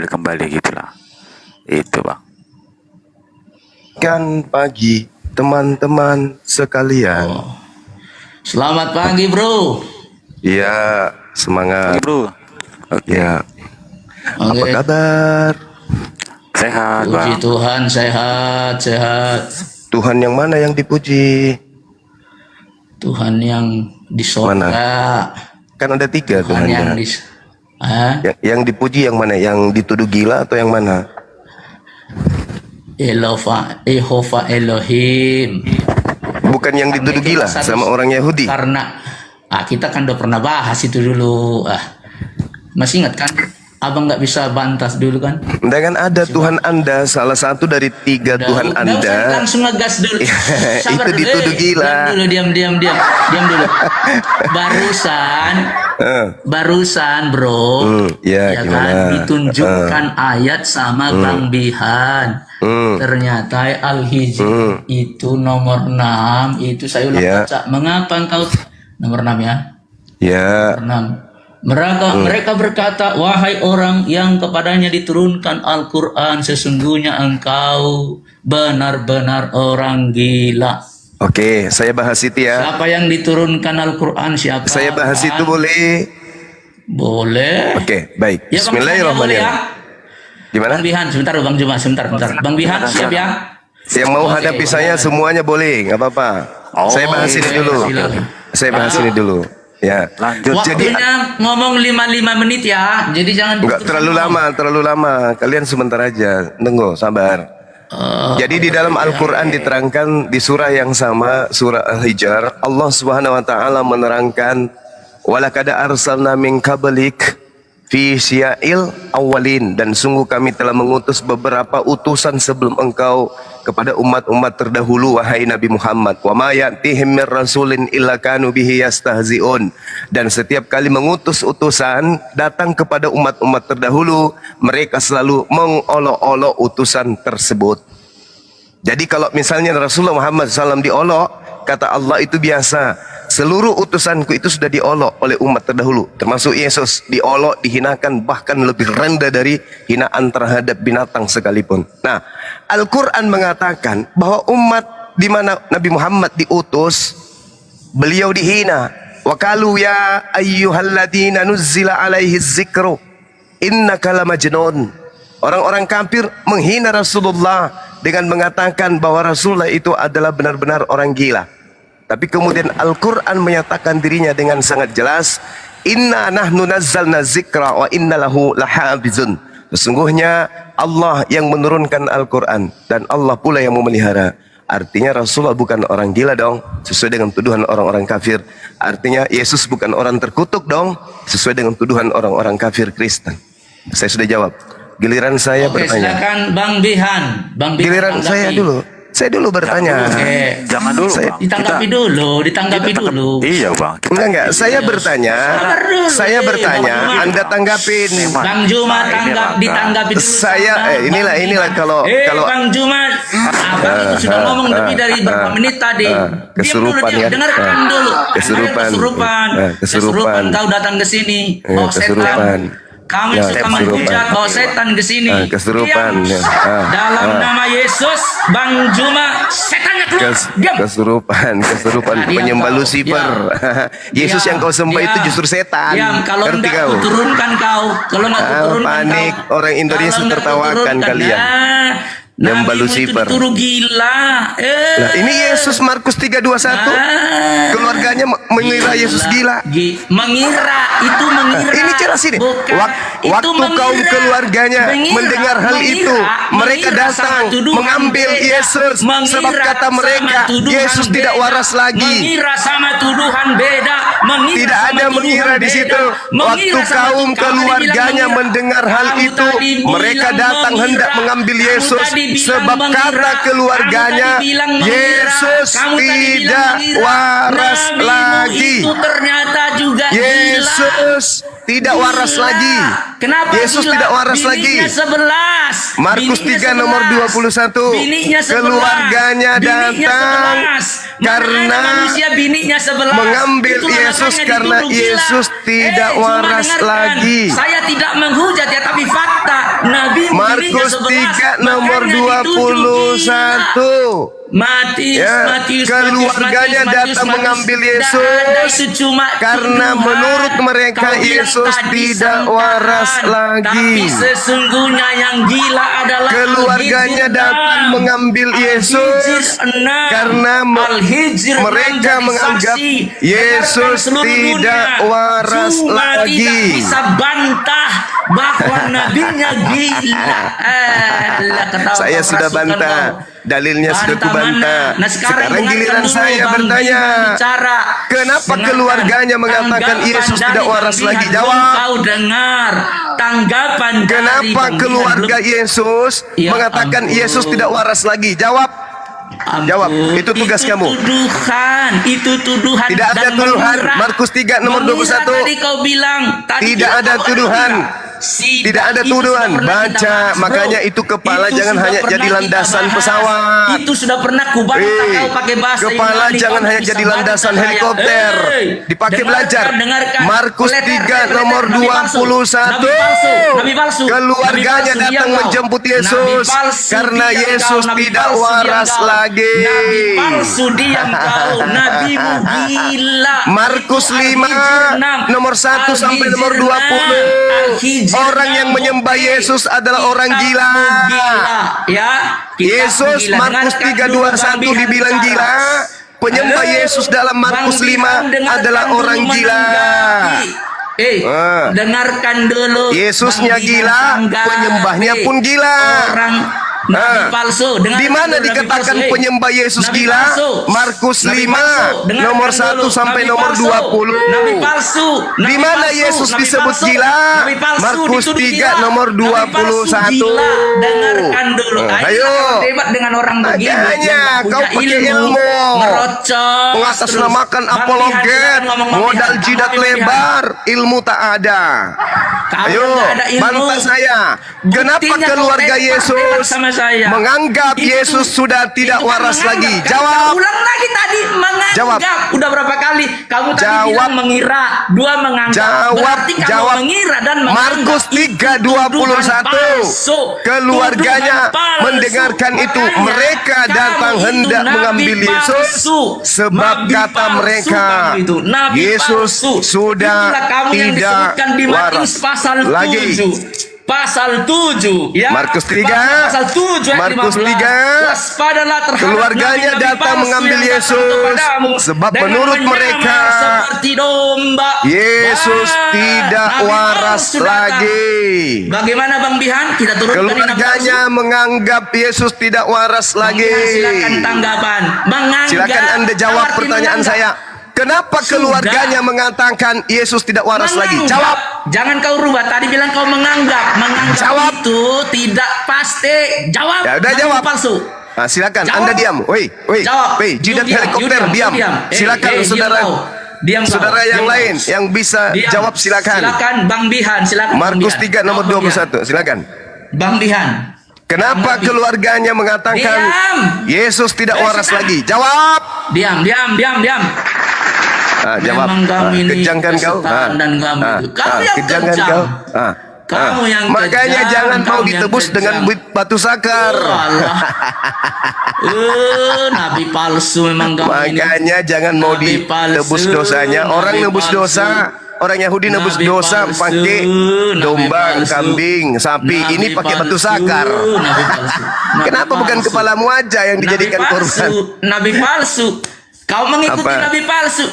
kembali gitulah. Itu bang. Kan pagi teman-teman sekalian. Selamat pagi bro. Iya, semangat. Bro. Oke. Ya, apa Oke. kabar? Sehat Puji bang. Tuhan, sehat. Tuhan yang mana yang dipuji? Tuhan yang di sorga. Kan ada tiga Tuhan yang Tuhannya. di Hah? Yang dipuji yang mana? Yang dituduh gila atau yang mana? Yehova Elohim. Bukan yang dituduh Karena itu gila satu- sama orang Yahudi. Karena kita kan udah pernah bahas itu dulu. Masih ingat kan? Abang nggak bisa bantah dulu kan? Anda kan ada Tuhan Anda, salah satu dari tiga Tuhan Nggak usah Anda. langsung ngegas dulu. Sabar Itu dulu, dituduh gila. Diam dulu. Barusan bro. Ya, kan gimana? ditunjukkan ayat sama Bang Bihan. Ternyata Al-Hijr itu nomor 6. Itu saya ulang Ya. baca. Mengapa engkau nomor 6 ya? Ya, Nomor 6. Mereka berkata, wahai orang yang kepadanya diturunkan Al-Quran, sesungguhnya engkau benar-benar orang gila. oke, saya bahas itu ya. Siapa yang diturunkan Al-Quran? Siapa? Saya bahas itu boleh? Boleh. Oke, baik. Ya, Bang Bihan, ya, boleh ya. Bismillahirrahmanirrahim. Gimana? Bang Bihan, sebentar Bang Juma, sebentar. Bang Bihan, siap ya? Yang mau Oke, hadapi boleh. saya semuanya boleh, nggak apa-apa. Saya bahas ini iya, dulu. silakan. Saya bahas ini dulu. Ya. Lanjut. Jadi Waktunya ngomong 55 menit ya. Jadi jangan nggak terlalu lama. Kalian sebentar aja. Tunggu, sabar. Jadi di dalam Al-Quran diterangkan di surah yang sama, surah Al-Hijr, Allah Subhanahu Wa Taala menerangkan, walakad arsalna min qablik fi syia'il awwalin, dan sungguh kami telah mengutus beberapa utusan sebelum engkau kepada umat-umat terdahulu, wahai Nabi Muhammad. Wa ma ya'tihim mir rasulin illa kanu bihi yastahzi'un, dan setiap kali mengutus utusan datang kepada umat-umat terdahulu, mereka selalu mengolok-olok utusan tersebut. Jadi kalau misalnya Rasulullah Muhammad SAW diolok, kata Allah itu biasa. Seluruh utusanku itu sudah diolok oleh umat terdahulu, termasuk Yesus diolok, dihinakan, bahkan lebih rendah dari hinaan terhadap binatang sekalipun. Nah, Al-Quran mengatakan bahwa umat di mana Nabi Muhammad diutus, beliau dihina. Wa qalu ya ayyuhalladzina nuzzila alaihi dzikru innaka lamajnun. Orang-orang kafir menghina Rasulullah dengan mengatakan bahwa Rasulullah itu adalah benar-benar orang gila. Tapi kemudian Al-Quran menyatakan dirinya dengan sangat jelas, inna nahnu nazzalna dzikra wa inna lahu lahafizun. Sesungguhnya Allah yang menurunkan Al-Quran dan Allah pula yang memelihara. Artinya Rasulullah bukan orang gila dong, sesuai dengan tuduhan orang-orang kafir. Artinya Yesus bukan orang terkutuk dong, sesuai dengan tuduhan orang-orang kafir Kristen. Saya sudah jawab. Giliran saya Oke, bertanya. silakan Bang Bihan. Giliran tanggapi. saya dulu. Saya dulu bertanya. Jangan dulu Saya- bang. Ditanggapi dulu. Iya bang. Enggak. Saya bertanya. Sabar dulu. Saya bertanya. Bang Juma. Anda tanggapin. Bang Juma ditanggapi dulu. Saya sama inilah Bang kalau Bihan. kalau Bang Juma, abang itu sudah ngomong lebih dari berapa menit tadi. kesurupan Diam kan? dengarkan dulu. Kesurupan. Kesurupan kau datang ke sini. Bawa kesurupan. setan. Kamu Ya, yang suka kesurupan. menghujat bawa setan ke sini. kesurupan. Diam. Ya. Dalam nama Yesus, Bang Juma, setannya keluar. Diam. Kesurupan Nah, diam penyembah kau. Lucifer. Yesus Diam. yang kau sembah Diam. itu justru setan. Diam. Kalau Ngerti enggak kau? kuturunkan kau. Kalau enggak kuturunkan panik. kau. Orang Indonesia Kalau enggak tertawakan kuturunkan, kalian. Nyembah Nabimu Lucifer. itu dituduh gila. Nah, ini Yesus Markus 3:21. Keluarganya mengira Yesus gila. Mengira. Ini jelas ini. Bukan. Waktu Itu mengira. kaum keluarganya mendengar hal itu, mereka datang mengambil Yesus, sebab kata mereka Yesus tidak waras lagi. Mengira sama tuduhan beda. Mengira Tidak sama ada tuduhan mengira di beda. situ. Mengira Waktu sama kaum kamu tadi keluarganya bilang mendengar hal Kamu itu, tadi mereka bilang datang mengira. hendak mengambil Kamu Yesus, tadi bilang sebab mengira. kata keluarganya Kamu tadi bilang mengira. Yesus Kamu tadi bilang tidak mengira. waras Nabimu lagi. itu ternyata juga Yesus tidak waras Gila. lagi. Kenapa Yesus gila? tidak waras Bininya lagi. 11. Markus Bininya 3 nomor 21. Bininya 11. Keluarganya Bininya datang 11. karena Mana ada manusia bininya 11. mengambil Itulah Yesus makanya karena dituduh gila. Yesus tidak cuma waras dengarkan. lagi. Saya tidak menghujat ya, tapi fakta. Nabi bininya Markus 11. 3 nomor Makanya dituduh gila. 21. Matius, keluarganya datang mengambil Yesus karena menurut mereka Yesus tidak waras lagi. Tapi sesungguhnya yang gila adalah Keluarganya datang mengambil Yesus karena mereka menganggap Yesus tidak waras lagi. Tidak bisa bantah bahwa nabinya gila. Saya sudah bantah. Dalilnya sudah kubantah. Nah, sekarang giliran saya bertanya. Kenapa keluarganya mengatakan Yesus tidak waras lagi? Jawab. Kau dengar tanggapan dari Kenapa Bang keluarga Bihan Yesus Ya mengatakan ampun. Yesus tidak waras lagi? Jawab. Jawab. Itu tugas kamu. Itu tuduhan. Tidak ada dan tuduhan. mengira. Markus 3 nomor Mengira 21. Tadi kau bilang. Tidak ada tuduhan. Tidak ada tuduhan. Baca. Makanya itu kepala jangan hanya jadi landasan pesawat. Itu sudah pernah kubantah kau pakai bahasa Kepala Yunani, jangan kau hanya bisa jadi landasan bantah helikopter. saya. Dipakai belajar. Dengarkan. Markus 3 nomor Nabi palsu. 21. Nabi palsu. Keluarganya Nabi palsu, datang diam kau. menjemput Nabi Yesus palsu, karena diam Yesus kau. Nabi tidak palsu, diam waras kau. lagi. Nabi palsu, diam kau. Nabimu gila. Markus Itu 5 Al-Hijr 6. nomor 1 sampai nomor 20. Al-Hijr Orang yang 6. menyembah Oke. Yesus adalah orang Kitabmu gila. Gila. Ya. Kitabmu Yesus gila. Markus Dengarkan 3 dulu 21 Bang Bihan dibilang bicara. gila. Penyembah Halo, Yesus dalam Markus Bang 5 Bihan, dengarkan adalah dulu orang gila. menanggapi. Dengarkan dulu. Yesusnya Bang Bihan gila, tanggapi. penyembahnya pun gila. Orang Nabi palsu. Dengarkan Di mana dulu, Nabi dikatakan palsu. penyembah Yesus Nabi gila? palsu. Markus Nabi 5 palsu. Dengarkan nomor dulu. 1 sampai Nabi nomor palsu. 20. Nabi palsu. Di Nabi mana palsu. Yesus Nabi disebut palsu. gila? Nabi palsu Markus dituduh 3 gila. nomor Nabi palsu 21. gila. Dengarkan dulu. Ayo. Debat dengan orang begini. Makanya, yang kau punya pakai ilmu. Ngerocos. Mengatasnamakan terus. Bang apologet, Bihan, silakan ngomong, Bang modal Bihan. jidat Ngomong, Bang Bihan. lebar, ilmu tak ada. Kau Ayo, nggak ada ilmu. bantah saya. Kenapa Buktinya kau keluarga debat Yesus sama saya. menganggap Yesus sudah tidak itu kan waras menganggap, lagi? kan? Jawab. Kau ulang lagi tadi menganggap. Jawab. Udah berapa kali kamu tadi Jawab. bilang mengira, dua menganggap. Jawab, Berarti kamu jawab. mengira dan menganggap. Markus 3:21. Keluarganya mendengarkan itu, mereka datang hendak mengambil Yesus sebab kata mereka Yesus sudah tidak waras lagi. Pasal 7 ya. Markus 3. Pasal 7 ayat Markus 15. 3. Waspadalah terhadap Keluarganya nabi-nabi datang palsu mengambil yang datang Yesus kepadamu sebab dengan menurut menyamar mereka seperti domba. Yesus tidak Nabi waras palsu datang. lagi. Bagaimana Bang Bihan? Kita turun dari nabi Keluarganya palsu. menganggap Yesus tidak waras Bang lagi. Bihan, silakan tanggapan. Menganggap. Silakan Anda jawab Arti pertanyaan menganggap. saya. Kenapa Sudah. keluarganya mengatakan Yesus tidak waras lagi? Menganggap. Jawab. Jangan kau rubah. Tadi bilang kau menganggap. Menganggap Jawab. itu tidak pasti. Jawab. Ya udah, Nabi jawab. palsu. Nah, silakan Jawab. Anda diam. Woi, Jawab. jidat You diam, helikopter you diam. diam. Silakan diam saudara. kau. Diam kau. Saudara yang Diam lain kau. yang bisa Diam. jawab silakan. Silakan Bang Bihan, silakan. Bang Markus Bihan. 3 nomor Bang Bihan. 21. Silakan. Bang Bihan. Kenapa Bang Nabi. keluarganya mengatakan Diam. Yesus tidak waras Silakan. lagi? Jawab. Diam. Jawab. Memang kamu ini Kejangkan kau. kesetaan dan kamu itu. Kamu yang Kejangkan kejam. kau. Kamu yang Makanya kejam, jangan mau kamu yang ditebus kejam. dengan batu sakar. Alah. Nabi palsu memang kamu ini. Makanya jangan mau Nabi ditebus palsu, dosanya. Orang Nabi nebus palsu. dosa. Orang Yahudi nebus Nabi dosa palsu, pakai Nabi domba, palsu. kambing, sapi. Nabi Ini pakai batu palsu, sakar. Nabi palsu. Nabi Kenapa bukan palsu. kepalamu aja yang dijadikan Nabi korban? palsu. Nabi palsu. Kau mengikuti Apa? Nabi palsu.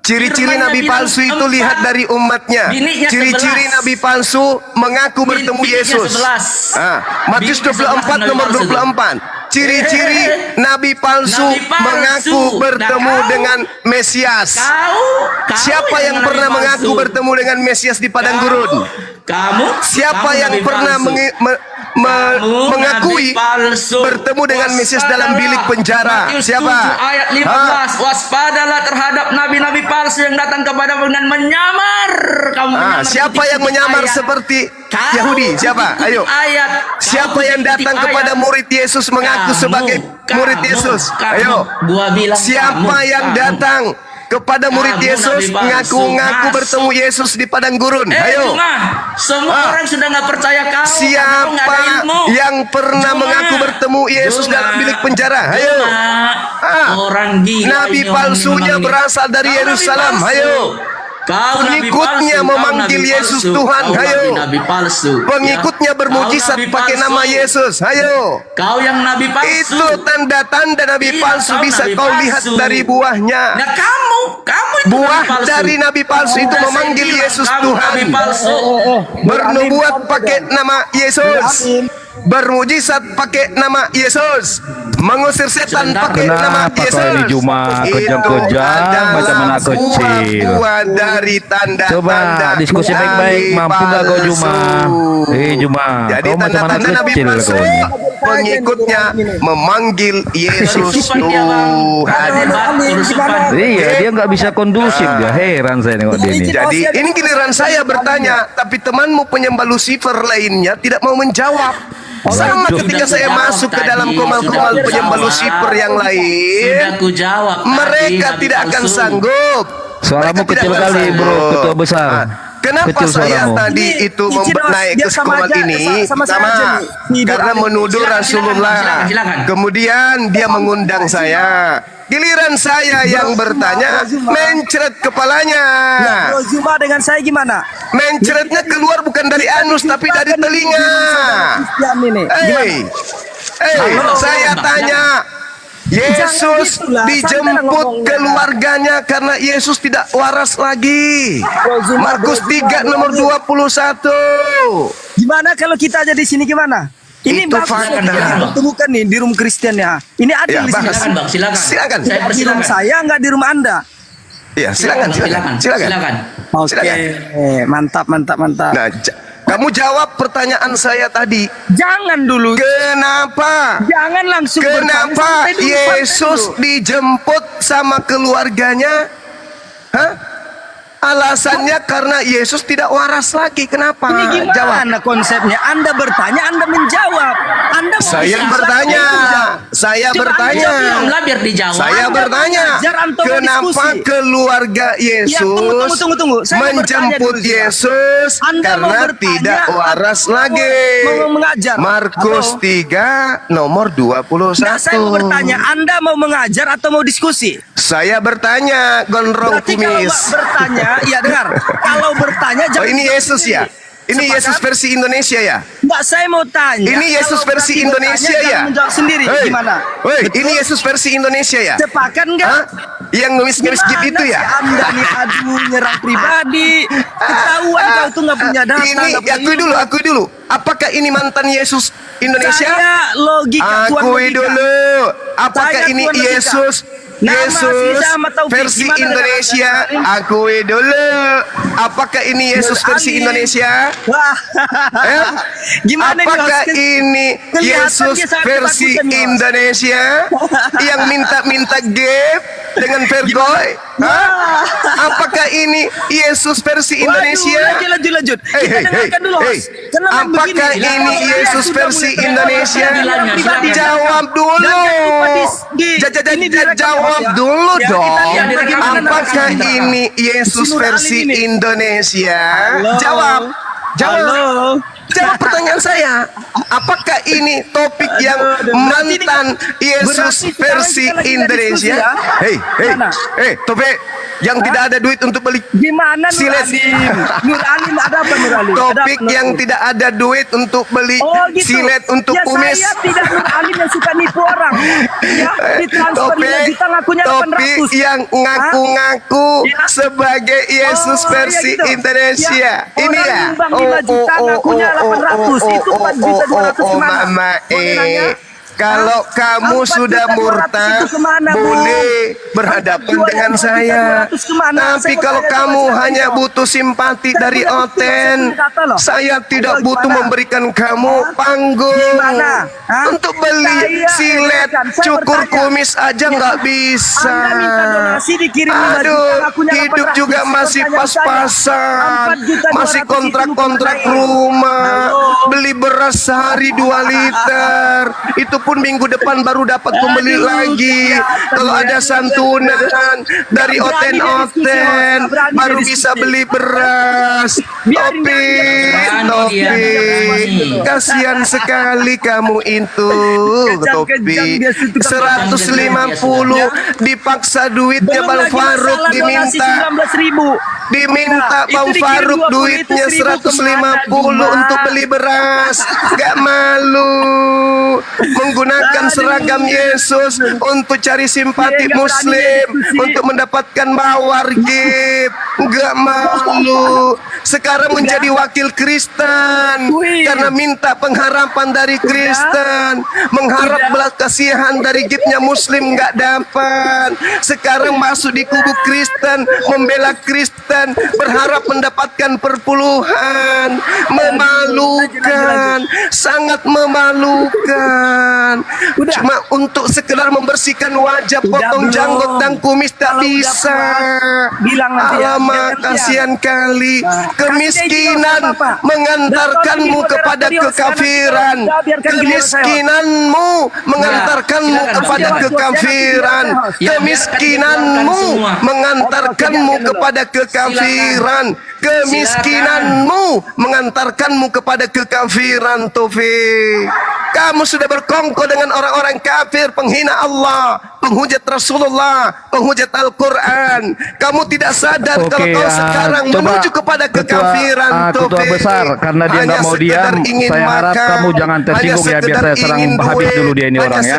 Ciri-ciri Firman Nabi bilang palsu itu 4. lihat dari umatnya. Bininya Ciri-ciri 11. Nabi palsu mengaku bertemu Bininya Yesus. 11. Matius Bininya 24 11 nomor Nabi palsu. 24. Ciri-ciri Nabi palsu Nabi palsu. mengaku bertemu Nah, kau- dengan Mesias. Kau Siapa yang Nabi pernah palsu. mengaku bertemu dengan Mesias di padang gurun? Kamu Siapa kamu yang Nabi pernah palsu. mengakui bertemu dengan Mesias dalam bilik penjara. Matius Siapa? 7 ayat 15. Waspadalah terhadap nabi-nabi palsu yang datang kepadamu dengan menyamar. Kamu menyamar Siapa titik-titik yang menyamar ayat. seperti Kau Yahudi? Siapa? titik-titik Ayo. ayat. Siapa yang datang kepada murid Yesus mengaku sebagai murid Yesus? Ayo. Gua bilang Siapa yang datang kepada murid Kamu, Yesus Nabi palsu, ngaku-ngaku masuk. bertemu Yesus di padang gurun? Ayo. Semua orang sudah nggak percaya kau. Kau nggak Siapa ada ilmu. yang pernah mengaku bertemu Yesus dalam bilik penjara? Ayo. Orang gila Nabi ini, palsunya orang ini berasal dari Kau Yerusalem. nabi palsu. Ayo. Kau nabi Pengikutnya palsu, memanggil kau nabi Yesus palsu, Tuhan. kau Ayo. nabi palsu. Pengikutnya Ya. bermujizat Kau nabi pakai palsu. nama Yesus. Ayo. Kau yang nabi palsu. Itu tanda-tanda nabi Iya, palsu kau bisa nabi kau palsu. lihat dari buahnya. Nah kamu itu Buah nabi palsu. dari nabi palsu itu Udah saya memanggil bilang, Yesus kamu Tuhan. nabi palsu. Bernubuat pakai nama Yesus. Bermujizat pakai nama Yesus. Mengusir setan Sebentar. pakai nama Kenapa Yesus. kau ini Juma kejam-kejam adalah macam anak kecil? buah dari tanda-tanda Coba diskusi nabi baik-baik, mampu gak kau Juma? palsu. Juma, Jadi kau macam anak tanda-tanda nabi kecil palsu, kau ini. pengikutnya memanggil Yesus Kesusupan dia, Bang. Tuhan. Hebat, kesusupan. Iya, dia nggak bisa kondusif dia. Heran saya nengok dia ini. Jadi ini giliran saya bertanya, tapi temanmu penyembah Lucifer lainnya tidak mau menjawab. Sama Waduh. ketika saya Sudah masuk ke jawab dalam tadi, komal-komal sudah penyembah jawab. Lucifer yang Sudah lain, ku jawab tadi, mereka nabi tidak akan palsu. sanggup. Suaramu Mereka kecil tidak akan kali, bro, sanggup. ketua besar. Kenapa Kecil saya suaramu. tadi itu Izin, Mas, naik ke biar sama sekolah aja, ini? sama saya aja nih. Hidup Karena Ali. menuduh Silakan, Rasulullah. silakan. Kemudian dia mengundang saya. Giliran saya yang bertanya, mencret kepalanya. Bro Zuma dengan saya gimana? Mencretnya keluar bukan dari anus tapi dari telinga. Kristian ini. Saya tanya, Yesus Jangan gitulah, dijemput santai lah keluarganya karena Yesus tidak waras lagi. Markus 3 nomor 21. Gimana kalau kita aja di sini gimana? Ini Itu bagus fakta. kita pertemukan nih di room Kristen ya. Ini adil Ya, di sini. bahas. Silakan bang, silakan. Silakan. Saya Di room persilakan. saya nggak di rumah Anda. Ya, silakan. Silakan. Oke, Silakan. mantap. Nah, kamu jawab pertanyaan saya tadi. Jangan dulu. Kenapa? Jangan langsung bertanya, Kenapa santai dulu, santai Yesus dulu. dijemput sama keluarganya? Hah? Alasannya karena Yesus tidak waras lagi. Kenapa? Ini Jawab. gimana konsepnya? Anda bertanya, Anda menjawab. Anda mau Saya bisa- bertanya. Saya Coba bertanya. Anda jawab. Lah biar dijawab. Saya Anda bertanya, mengajar atau mau kenapa diskusi? keluarga Yesus tunggu. Saya mau bertanya menjemput dulu, Zira. Yesus Anda mau karena bertanya tidak waras atau lagi? mau mengajar? Markus Halo? 3 nomor 21. Nah, saya mau bertanya, Anda mau mengajar atau mau diskusi? Saya bertanya, gondrong Berarti kalau kumis. bertanya, ya dengar. Kalau bertanya Oh, jangan ini Yesus ya? Ini Sepakat? Yesus versi Indonesia ya? Enggak, saya mau tanya. Ini Yesus kalau versi berarti Indonesia bertanya, ya? jangan menjawab sendiri. Hei, Gimana? hei, Betul? ini Yesus versi Indonesia ya? Sepakat enggak? Hah? Yang ngemis-ngemis gitu itu Gimana ya? sih Anda nih, aduh, nyerang pribadi. Ketahuan kau tuh nggak punya data. Ini nggak punya akui dulu. Apakah ini mantan Yesus Indonesia? Saya logika, tuan Akui logika. dulu. Apakah Saya ini tuan logika. Yesus? Nama Yesus Aziza sama Taufik. versi Gimana dengan Indonesia. Anda? Akui dulu. Apakah ini Yesus Nur versi Ali. Indonesia? Wah. Eh? Gimana nih, Apakah Mas? ini Kelihatan Yesus dia sangat versi ketakutan, Mas. Indonesia yang minta-minta gift dengan Vergoy? Hah? Apakah ini Yesus versi Indonesia? Waduh, lanjut. Hei, Kita hei, dengarkan dulu, hei. Mas. Karena main Apakah begini, ini saya Yesus sudah versi mulai Indonesia? Silakan. Jawab dulu. Ini direkam, Jawab ya. dulu Ya, dong. kita lihat bagaimana Apakah narasinya. ini Yesus Si Nur Ali versi ini. Indonesia? Halo. Jawab. Halo. Jawab pertanyaan saya. Apakah ini topik yang berarti mantan Yesus berarti sekarang versi kita lagi ada Indonesia? diskusi, ya? Hei, Mana? Topik yang tidak ada duit untuk beli Gimana Nur silet. Alim? Nur Alim ada apa Nur Alim? Ada Topik apa, Nur yang Alim? tidak ada duit untuk beli Oh gitu. silet untuk ya, kumis. Saya tidak Nur Alim yang suka nipu orang. Ya, ditransfer 5 Topik, juta ngakunya topik 800. yang ngaku-ngaku Ya. sebagai Yesus Oh, versi ya gitu. Indonesia. Ya, Ini orang ya. nyumbang 5 juta, ngakunya 800. Itu 4 juta 200 kemana? Mama Boleh nanya? Kalau kamu sudah murtad, boleh berhadapan dengan saya. Tapi kalau kamu hanya butuh simpati dari Oten, saya tidak butuh memberikan kamu panggung. Untuk beli silet, cukur kumis aja nggak bisa. Aduh, hidup juga masih pas-pasan, masih kontrak-kontrak rumah, beli beras sehari 2 liter, itu pun minggu depan baru dapat pembeli lagi. Kalau ada santunan dari Oten-Oten, baru bisa beli beras. Topi, kasihan sekali kamu itu, Topi. 150 dipaksa duitnya Bang Faruk diminta. Diminta Bang Faruk duitnya 150 untuk beli beras. Gak malu menggunakan seragam Yesus untuk cari simpati Muslim, untuk mendapatkan mawar gift. Gak malu sekarang menjadi wakil Kristen karena minta pengharapan dari Kristen, mengharap belas kasihan dari giftnya Muslim gak dapat. Sekarang masuk di kubu Kristen, membela Kristen, berharap mendapatkan perpuluhan. Memalukan, sangat memalukan. Cuma untuk sekedar membersihkan wajah, potong janggut dan kumis tak bisa. Alamak, kasihan kali. Kemiskinan mengantarkanmu kepada kekafiran. Kemiskinanmu mengantarkanmu kepada kekafiran. Kemiskinanmu mengantarkanmu kepada kekafiran. Kemiskinanmu mengantarkanmu kepada kekafiran. Taufik, kamu sudah berkongkol dengan orang-orang kafir, penghina Allah, penghujat Rasulullah, penghujat Al-Quran. Kamu tidak sadar kalau kau sekarang menuju kepada kekafiran. Ketua besar, karena dia nggak mau diam, saya harap kamu jangan tersinggung ya, biar saya serang habis dulu dia ini orang ya.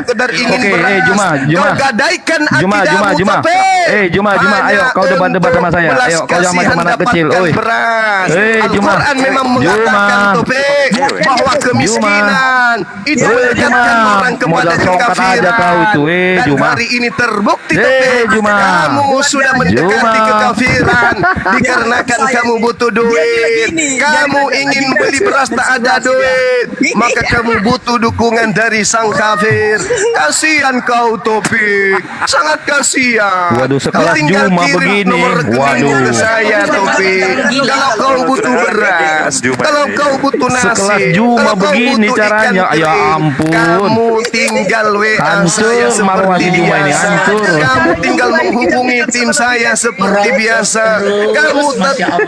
Oke, Juma, ayo kau debat sama saya. Ayo, kau jangan macam anak kecil. Al-Quran memang mengatakan Taufik bahwa kemiskinan itu menjadikan orang kepada kekafiran. Dan hari ini terbukti Taufik, kamu sudah mendekati kekafiran dikarenakan kamu butuh duit. Kamu ingin beli beras tak ada duit, maka kamu butuh dukungan dari sang kafir. Kasihan kau Taufik, sangat kasihan. Waduh, sekelas Juma begini. Waduh, saya Taufik. Kalau kau butuh beras, kalau kau butuh nasi, sekelas Juma begini caranya, ya ampun. Kamu tinggal WA saya seperti biasa. Kamu tinggal menghubungi tim saya seperti biasa. Kamu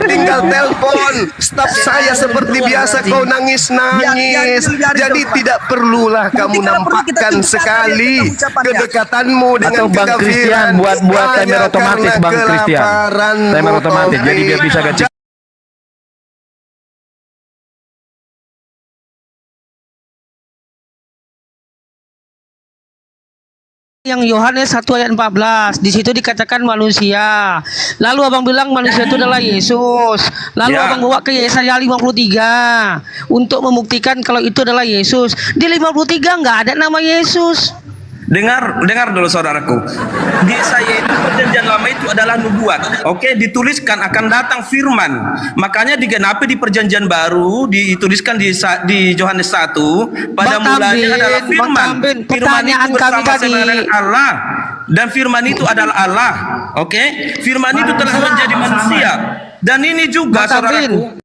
tinggal telepon staf saya seperti biasa. Kau nangis-nangis. Jadi tidak perlulah kamu nampakkan sekali kedekatanmu dengan kekafiran. Buat timer otomatis Bang Christian. Timer otomatis, jadi biar bisa ganti. Yang Yohanes 1 ayat 14, di situ dikatakan manusia. Lalu abang bilang manusia itu adalah Yesus. Lalu abang bawa ke Yesaya 53 untuk membuktikan kalau itu adalah Yesus. Di 53 nggak ada nama Yesus. Dengar dulu saudaraku. Di Yesaya itu perjanjian lama itu adalah nubuat. Oke, dituliskan akan datang firman. Makanya digenapi di perjanjian baru, dituliskan di Yohanes 1 pada mulanya adalah firman. Firman itu bersama-sama dengan Allah, dan firman itu adalah Allah. Oke, firman itu telah menjadi manusia. Dan ini juga saudaraku,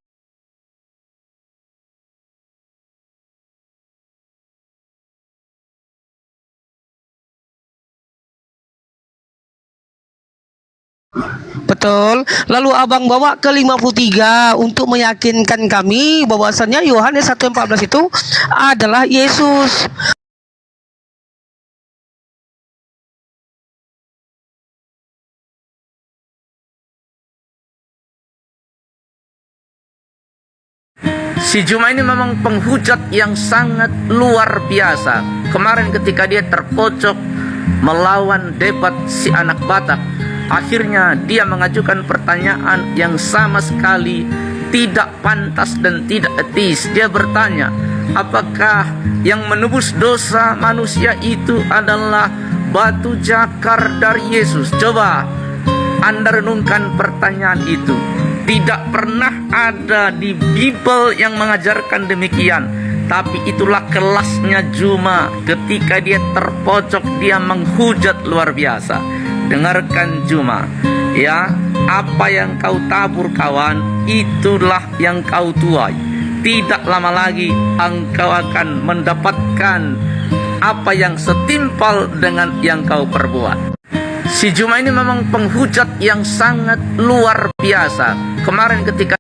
betul. Lalu abang bawa ke 53 untuk meyakinkan kami bahwasannya Yohanes 1:14 itu adalah Yesus. Si Juma ini memang penghujat yang sangat luar biasa. Kemarin ketika dia terpojok melawan debat si anak Batak, akhirnya dia mengajukan pertanyaan yang sama sekali tidak pantas dan tidak etis. Dia bertanya, Apakah yang menebus dosa manusia itu adalah batu jakar dari Yesus? Coba Anda renungkan pertanyaan itu. Tidak pernah ada di Bible yang mengajarkan demikian. Tapi itulah kelasnya Juma. Ketika dia terpojok, dia menghujat luar biasa. Dengarkan Juma, ya, apa yang kau tabur kawan, itulah yang kau tuai. Tidak lama lagi engkau akan mendapatkan apa yang setimpal dengan yang kau perbuat. Si Juma ini memang penghujat yang sangat luar biasa. Kemarin ketika